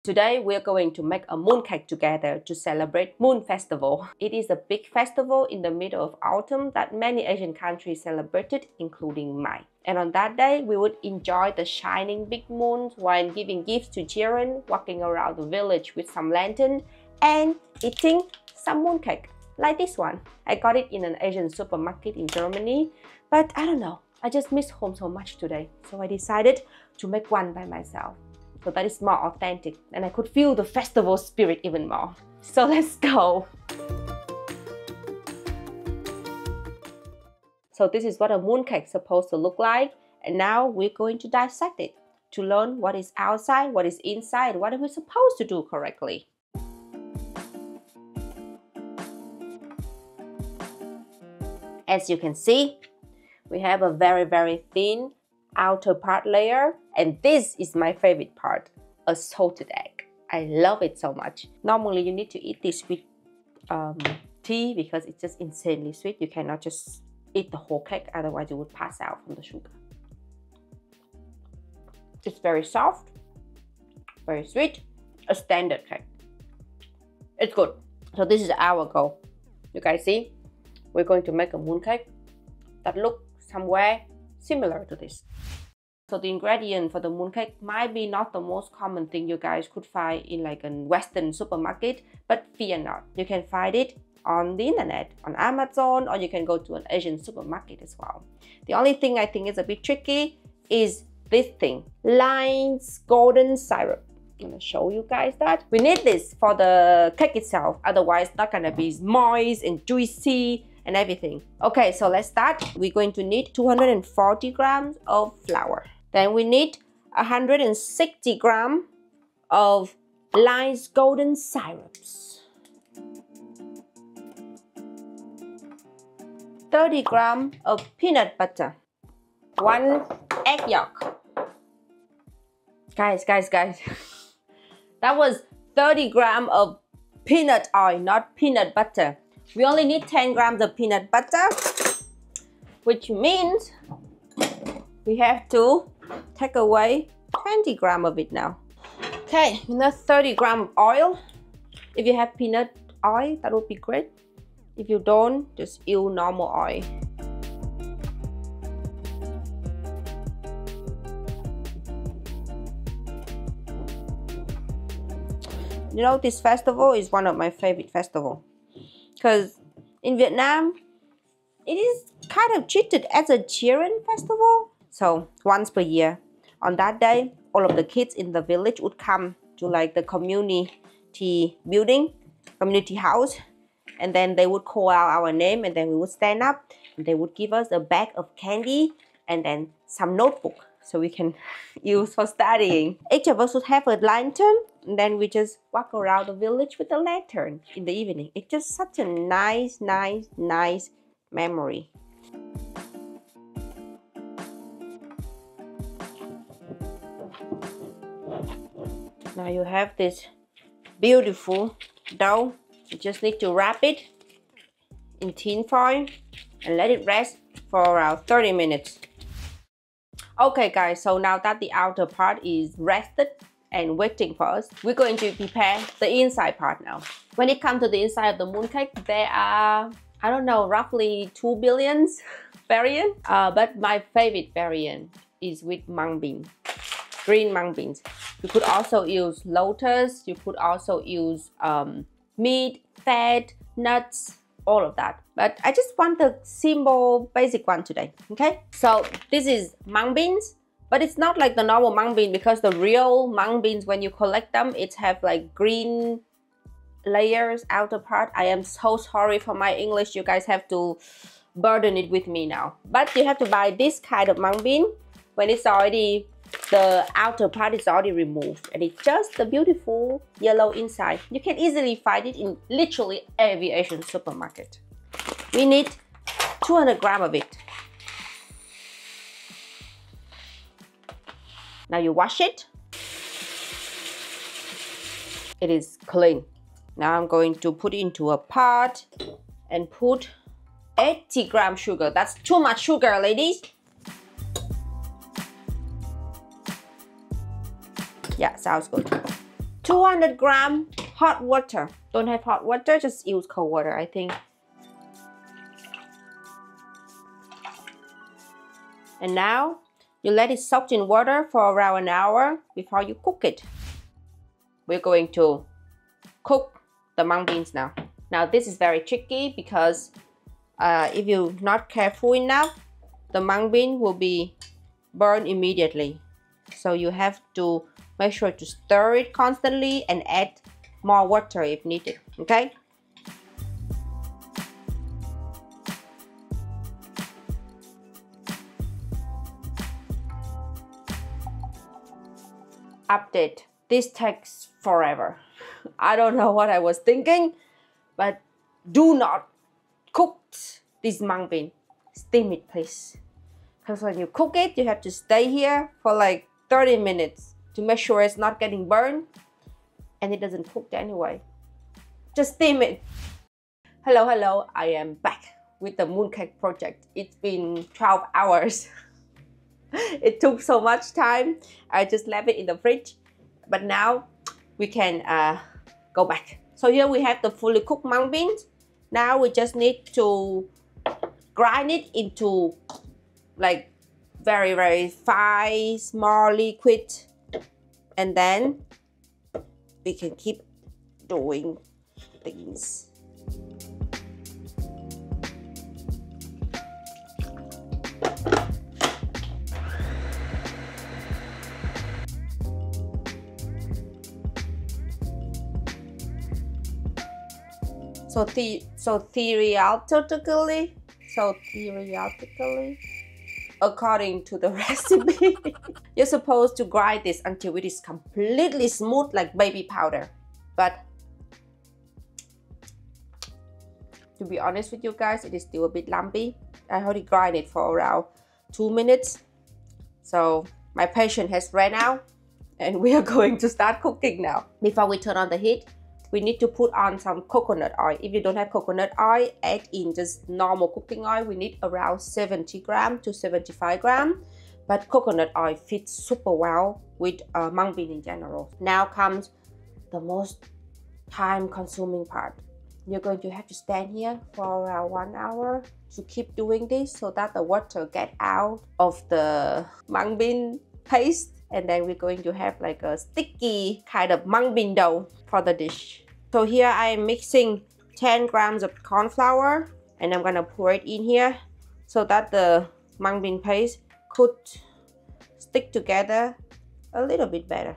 Today we're going to make a mooncake together to celebrate Moon Festival. It is a big festival in the middle of autumn that many Asian countries celebrated, including mine. And on that day, we would enjoy the shining big moon while giving gifts to children, walking around the village with some lantern, and eating some mooncake, like this one. I got it in an Asian supermarket in Germany, but I don't know, I just miss home so much today. So I decided to make one by myself. So that is more authentic, and I could feel the festival spirit even more. So let's go! So this is what a mooncake is supposed to look like, and now we're going to dissect it to learn what is outside, what is inside, what are we supposed to do correctly. As you can see, we have a very thin outer part layer, and this is my favorite part, a salted egg. I love it so much. Normally you need to eat this with tea because it's just insanely sweet. You cannot just eat the whole cake, otherwise you would pass out from the sugar. It's very soft, very sweet, a standard cake. It's good. So this is our goal. You guys see, we're going to make a mooncake that looks somewhere similar to this. So the ingredient for the mooncake might be not the most common thing you guys could find in like a Western supermarket, but fear not. You can find it on the internet, on Amazon, or you can go to an Asian supermarket as well. The only thing I think is a bit tricky is this thing, Lion's golden syrup. I'm gonna show you guys that. We need this for the cake itself, otherwise it's not gonna be moist and juicy and everything. Okay, so let's start. We're going to need 240 grams of flour. Then we need 160 grams of Lion's golden syrups. 30 grams of peanut butter. 1 egg yolk. Guys. That was 30 grams of peanut oil, not peanut butter. We only need 10 grams of peanut butter, which means we have to take away 20 grams of it now. Okay, we need 30 grams of oil. If you have peanut oil, that would be great. If you don't, just use normal oil. You know, this festival is one of my favorite festivals. Because in Vietnam, it is kind of treated as a children festival. So once per year, on that day, all of the kids in the village would come to like the community building, community house, and then they would call out our name, and then we would stand up, and they would give us a bag of candy and then some notebook so we can use for studying. Each of us would have a lantern, and then we just walk around the village with a lantern in the evening. It's just such a nice memory. Now you have this beautiful dough. You just need to wrap it in tin foil and let it rest for around 30 minutes. Okay guys, so now that the outer part is rested and waiting for us, we're going to prepare the inside part now. When it comes to the inside of the mooncake, there are, I don't know, roughly 2 billion variants. But my favorite variant is with mung bean, green mung beans. You could also use lotus, you could also use meat, fat, nuts, all of that. But I just want the simple, basic one today, okay? So this is mung beans, but it's not like the normal mung bean, because the real mung beans, when you collect them, it have like green layers outer part. I am so sorry for my English. You guys have to burden it with me now. But you have to buy this kind of mung bean when it's already, the outer part is already removed, and it's just the beautiful yellow inside. You can easily find it in literally every Asian supermarket. We need 200 grams of it. Now you wash it. It is clean. Now I'm going to put it into a pot and put 80 grams sugar. That's too much sugar, ladies. Yeah, sounds good. 200 g hot water. Don't have hot water, just use cold water, I think. And now you let it soak in water for around an hour before you cook it. We're going to cook the mung beans now. Now this is very tricky because if you're not careful enough, the mung bean will be burned immediately. So you have to make sure to stir it constantly and add more water if needed, okay? Update. This takes forever. I don't know what I was thinking, but do not cook this mung bean. Steam it, please. Because when you cook it, you have to stay here for like 30 minutes to make sure it's not getting burned and it doesn't cook anyway. Just steam it. Hello, I am back with the mooncake project. It's been 12 hours. It took so much time. I just left it in the fridge, but now we can go back. So here we have the fully cooked mung beans. Now we just need to grind it into like very fine small liquid, and then we can keep doing things. So theoretically, according to the recipe, you're supposed to grind this until it is completely smooth like baby powder. But to be honest with you guys, it is still a bit lumpy. I already grind it for around 2 minutes. So my patience has ran out and we are going to start cooking now. Before we turn on the heat, we need to put on some coconut oil. If you don't have coconut oil, add in just normal cooking oil. We need around 70 g to 75 g. But coconut oil fits super well with mung bean in general. Now comes the most time-consuming part. You're going to have to stand here for around 1 hour to keep doing this so that the water get out of the mung bean paste. And then we're going to have like a sticky kind of mung bean dough for the dish. So here I am mixing 10 g of corn flour and I'm gonna pour it in here so that the mung bean paste could stick together a little bit better.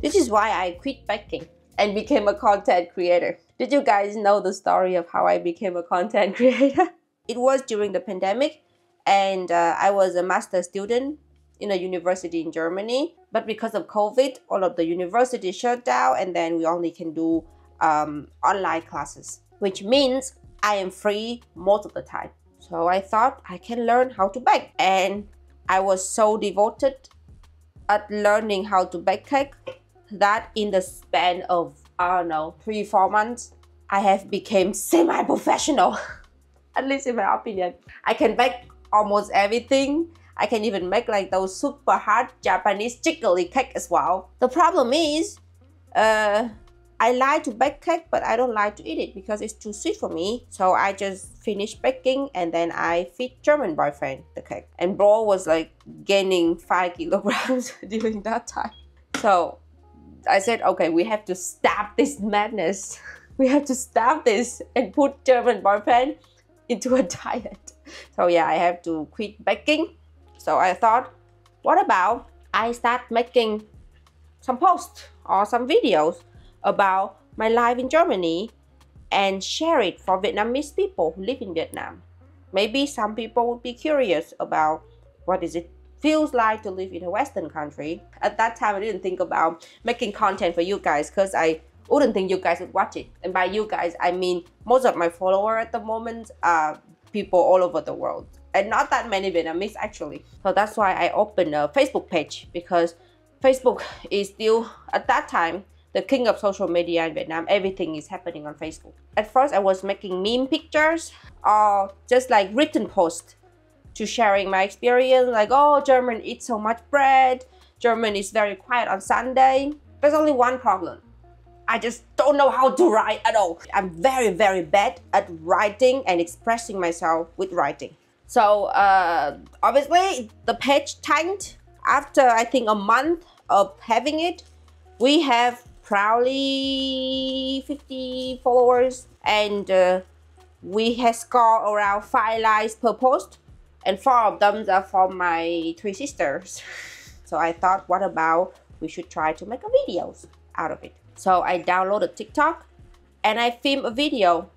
This is why I quit baking and became a content creator. Did you guys know the story of how I became a content creator? It was during the pandemic. And I was a master's student in a university in Germany. But because of COVID, all of the universities shut down and then we only can do online classes, which means I am free most of the time. So I thought I can learn how to bake. And I was so devoted at learning how to bake cake that in the span of, I don't know, 3-4 months, I have become semi-professional, at least in my opinion. I can bake almost everything. I can even make like those super hard Japanese jiggly cake as well. The problem is, I like to bake cake, but I don't like to eat it because it's too sweet for me. So I just finished baking and then I feed German boyfriend the cake. And bro was like gaining 5 kilograms during that time. So I said, okay, we have to stop this madness. We have to stop this and put German boyfriend into a diet. So yeah, I have to quit baking. So I thought, what about I start making some posts or some videos about my life in Germany and share it for Vietnamese people who live in Vietnam. Maybe some people would be curious about what is it feels like to live in a Western country. At that time, I didn't think about making content for you guys because I wouldn't think you guys would watch it. And by you guys, I mean most of my followers at the moment are people all over the world and not that many Vietnamese actually. So that's why I opened a Facebook page, because Facebook is still at that time the king of social media in Vietnam. Everything is happening on Facebook. At first I was making meme pictures or just like written posts to sharing my experience, like, oh, German eat so much bread, Germany is very quiet on Sunday. There's only one problem. I just don't know how to write at all. I'm very, very bad at writing and expressing myself with writing. So obviously the page tanked after I think a month of having it. We have proudly 50 followers, and we have scored around 5 likes per post, and 4 of them are from my 3 sisters. So I thought, what about we should try to make a videos out of it. So I downloaded TikTok and I filmed a video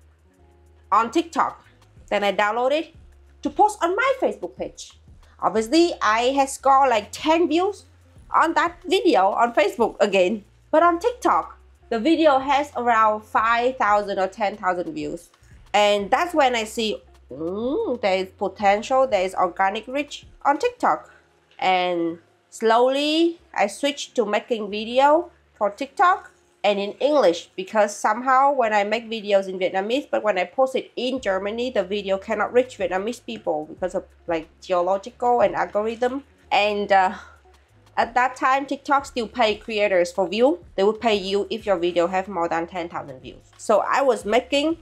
on TikTok. Then I downloaded it to post on my Facebook page. Obviously, I had scored like 10 views on that video on Facebook again. But on TikTok, the video has around 5,000 or 10,000 views. And that's when I see, there is potential, there is organic reach on TikTok. And slowly, I switched to making video for TikTok and in English, because somehow when I make videos in Vietnamese, but when I post it in Germany, the video cannot reach Vietnamese people because of like geological and algorithm. And at that time, TikTok still pay creators for view. They would pay you if your video have more than 10,000 views. So I was making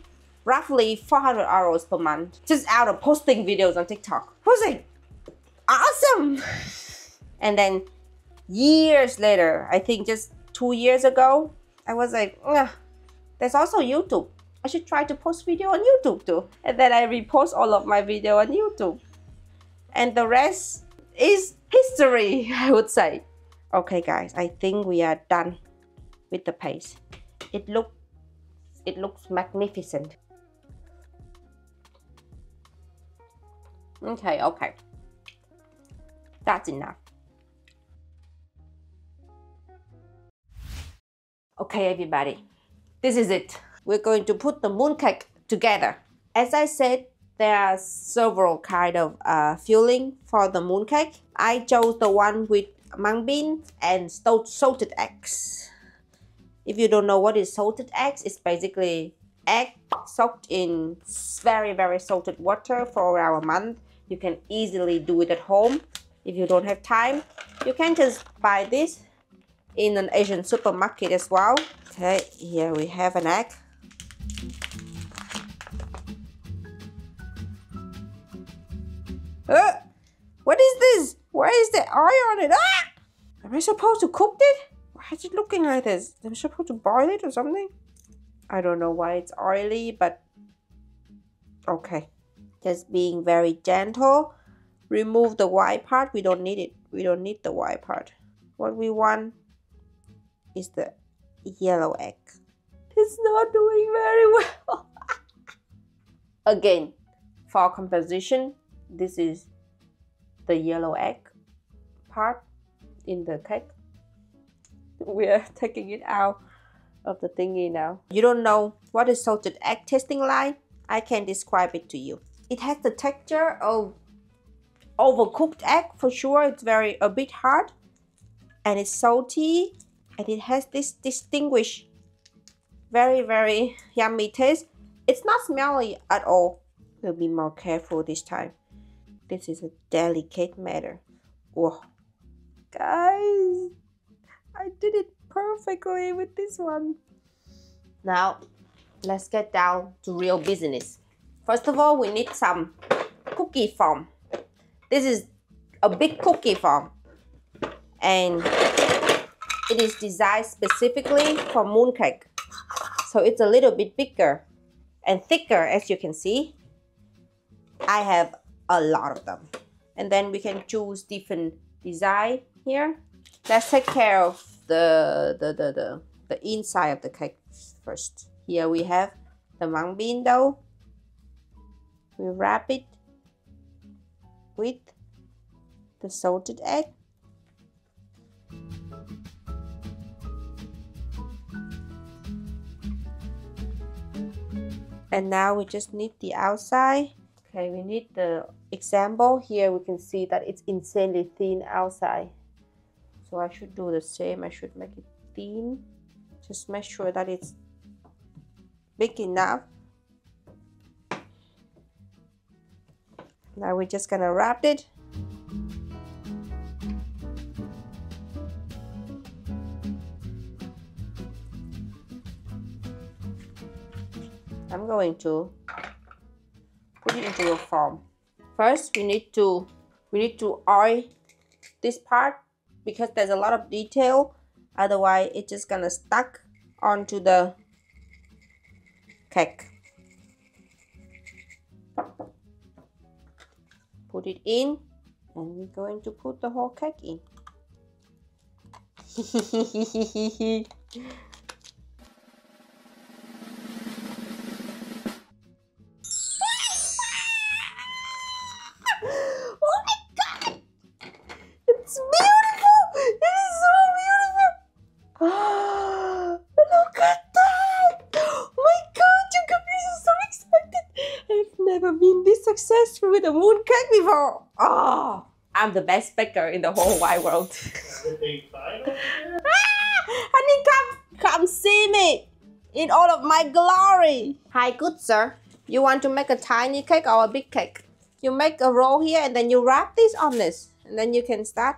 roughly 400 euros per month just out of posting videos on TikTok. I was like, awesome! And then years later, I think just 2 years ago, I was like, there's also YouTube. I should try to post video on YouTube too. And then I repost all of my video on YouTube. And the rest is history, I would say. Okay guys, I think we are done with the paste. It looks magnificent. Okay. That's enough. Okay everybody, this is it. We're going to put the mooncake together. As I said, there are several kind of filling for the mooncake. I chose the one with mung bean and salted eggs. If you don't know what is salted eggs, it's basically egg soaked in very, very salted water for around a month. You can easily do it at home. If you don't have time, you can just buy this in an Asian supermarket as well. Okay, here we have an egg. What is this? Why is there oil on it? Am I supposed to cook it? Why is it looking like this? Am I supposed to boil it or something? I don't know why it's oily, but okay. Just being very gentle. Remove the white part. We don't need it. We don't need the white part. What we want is the yellow egg. It's not doing very well. Again, for composition, this is the yellow egg part in the cake. We are taking it out of the thingy now. You don't know what is salted egg tasting like? I can describe it to you. It has the texture of overcooked egg for sure. It's a bit hard, and it's salty, and it has this distinguished, very, very yummy taste. It's not smelly at all. We'll be more careful this time. This is a delicate matter. Whoa, guys, I did it perfectly with this one. Now, let's get down to real business. First of all, we need some cookie foam. This is a big cookie foam, and it is designed specifically for mooncake. So it's a little bit bigger and thicker, as you can see. I have a lot of them. And then we can choose different design here. Let's take care of the inside of the cake first. Here we have the mung bean dough. We wrap it with the salted egg. And now we just need the outside. Okay, we need the example. Here we can see that it's insanely thin outside. So I should do the same. I should make it thin. Just make sure that it's big enough. Now we're just gonna wrap it. I'm going to put it into a form. First, we need to oil this part because there's a lot of detail. Otherwise, it's just gonna stuck onto the cake. Put it in, and we're going to put the whole cake in. Oh my god! It's beautiful! It is so beautiful! Look at that! Oh my god, you guys are so excited! I've never been this successful with a mooncake before! Oh, I'm the best baker in the whole wide world. Honey, come see me in all of my glory. Hi, good sir. You want to make a tiny cake or a big cake? You make a roll here and then you wrap this on this, and then you can start.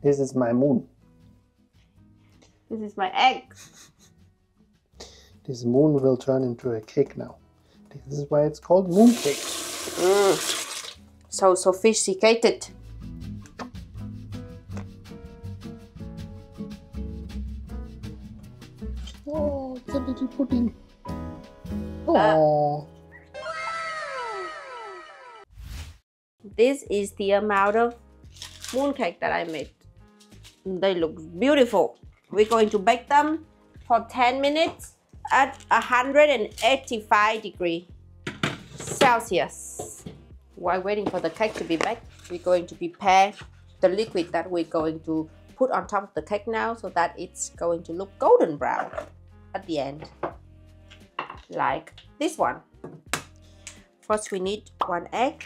This is my moon. This is my egg. This moon will turn into a cake now. This is why it's called mooncake. So sophisticated. Oh, it's a little pudding. Oh. This is the amount of mooncake that I made. They look beautiful. We're going to bake them for 10 minutes at 185 degrees Celsius. While waiting for the cake to be baked, we're going to prepare the liquid that we're going to put on top of the cake now, so that it's going to look golden brown at the end, like this one. First, we need 1 egg,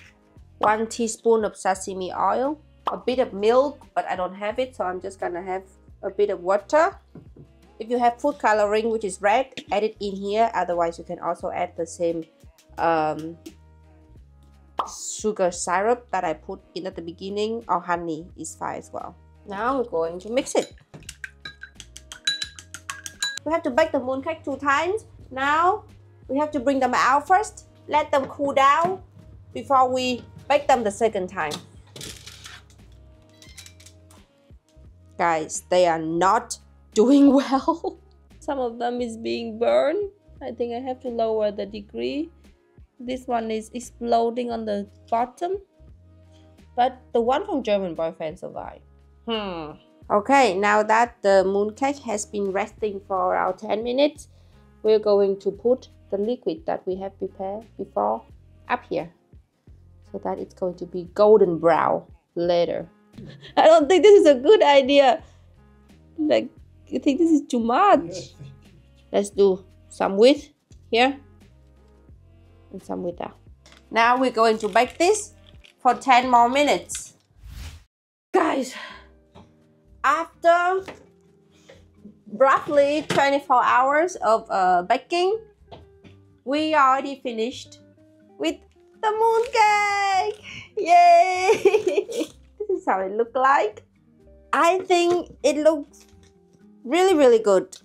1 teaspoon of sesame oil, a bit of milk, but I don't have it, so I'm just gonna have a bit of water. If you have food coloring, which is red, add it in here. Otherwise, you can also add the same sugar syrup that I put in at the beginning, or honey is fine as well. Now we're going to mix it. We have to bake the mooncake 2 times. Now we have to bring them out first, let them cool down before we bake them the second time. Guys, they are not doing well. Some of them is being burned. I think I have to lower the degree. This one is exploding on the bottom, but the one from German boyfriend survived. Okay, now that the mooncake has been resting for around 10 minutes, we're going to put the liquid that we have prepared before up here, so that it's going to be golden brown later. I don't think this is a good idea. Like, I think this is too much. Let's do some with here and some with that. Now we're going to bake this for 10 more minutes. Guys, after roughly 24 hours of baking, we already finished with the mooncake. Yay! This is how it looks like. I think it looks really good.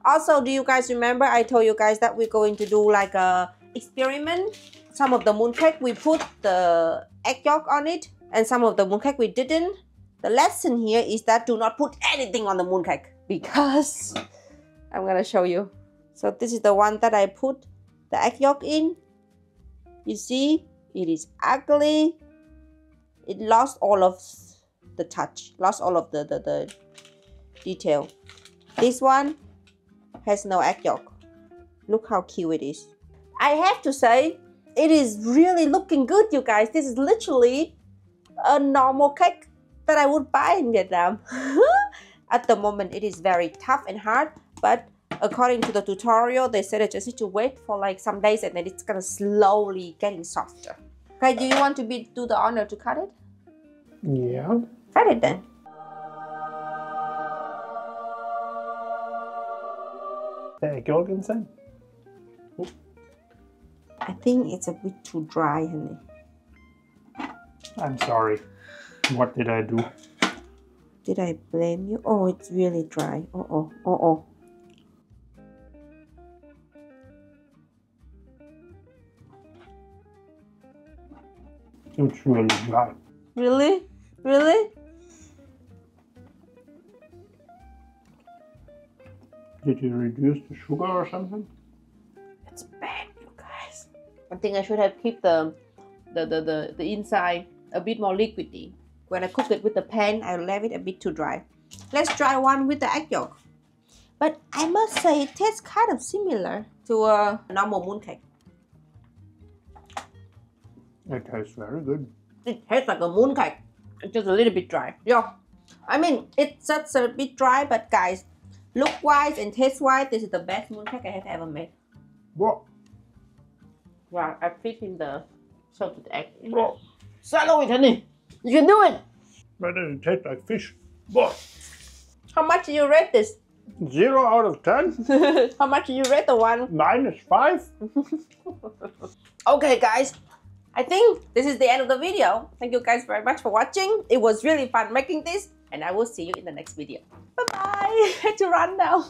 Also, do you guys remember I told you guys that we're going to do like a experiment? Some of the mooncake we put the egg yolk on it, and some of the mooncake we didn't. The lesson here is that do not put anything on the mooncake, because I'm gonna show you. So this is the one that I put the egg yolk in. You see, it is ugly. It lost all of the touch, lost all of the detail. This one has no egg yolk. Look how cute it is. I have to say, it is really looking good, you guys. This is literally a normal cake that I would buy in Vietnam. At the moment, it is very tough and hard, but according to the tutorial, they said I just need to wait for like some days and then it's gonna slowly getting softer. Okay, do you want to do the honor to cut it? Yeah. Cut it then. The egg yolk inside? I think it's a bit too dry, honey. I'm sorry. What did I do? Did I blame you? Oh, it's really dry. Oh. It's really dry. Really? Really? Did you reduce the sugar or something? It's bad, you guys. I think I should have kept the inside a bit more liquidy. When I cook it with the pan, I left it a bit too dry. Let's try one with the egg yolk. But I must say it tastes kind of similar to a normal mooncake. It tastes very good. It tastes like a mooncake. It's just a little bit dry. Yeah. I mean, it's just a bit dry, but guys, look-wise and taste-wise, this is the best mooncake I have ever made. What? Wow, I fit in the salted egg. What? Swallow it, honey. You can do it. Why does it taste like fish? What? How much do you rate this? 0 out of 10? How much do you rate the one? -5? Okay, guys. I think this is the end of the video. Thank you guys very much for watching. It was really fun making this, and I will see you in the next video. Bye-bye. I have to run now.